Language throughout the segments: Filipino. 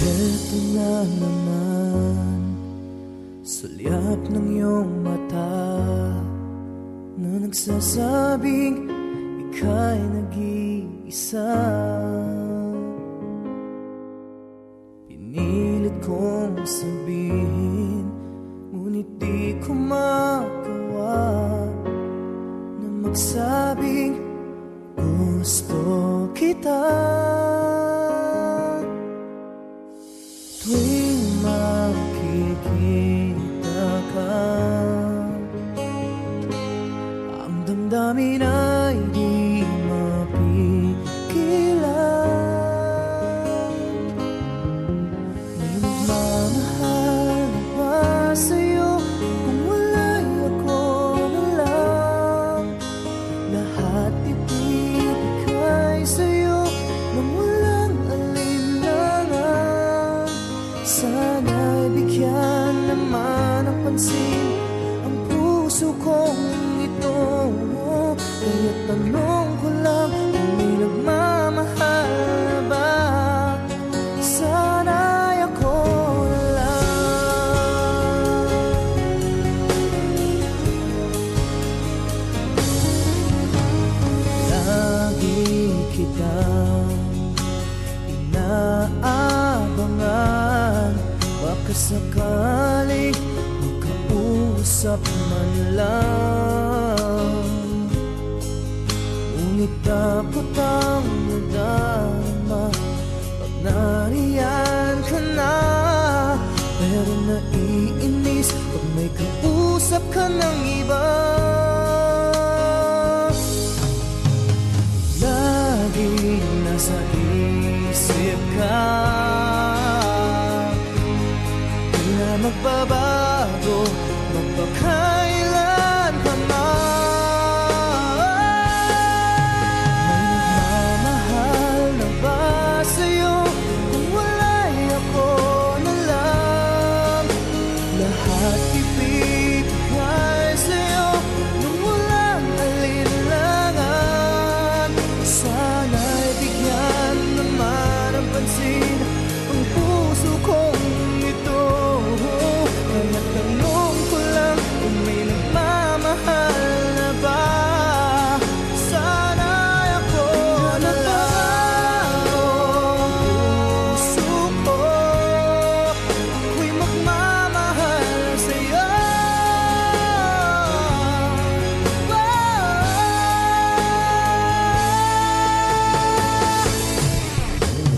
Eto na naman, sulyap ng iyong mata na nagsasabing ika'y nag-iisa. Pinilit kong sabihin, ngunit di ko magawa na magsabing gusto kita. Tuwing makikita ka, ang damdamin ay di mapigilan. May nagmamahal na ba sa'yo kung wala'y ako na lang? Lahat ibibigay sa'yo nang walang alinlangan. Sana'y bigyan naman ng pansin ang puso kong ito. Kaya tanong ko lang kung may nagmamahal na ba? Sana'y ako na lang. Lagi kitang inaabangan, baka sakaling makausap man lang. Ngunit takot ang nadama pag nariyan ka na. Pero naiinis pag may kausap ka ng iba. Lagi nasa isip ka, di na magbabago magpakailan pa man. May nagmamahal na ba sa'yo kung wala'y ako na lang? Lahat ibibigay sa'yo nung walang alinlangan. Sana'y bigyan naman ng pansin ang puso kong ito. Kaya tanong ko lang kung may nagmamahal na ba? Sana'y ako na lang. Puso ko, ako'y magmamahal sa'yo.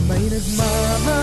May nagmamahal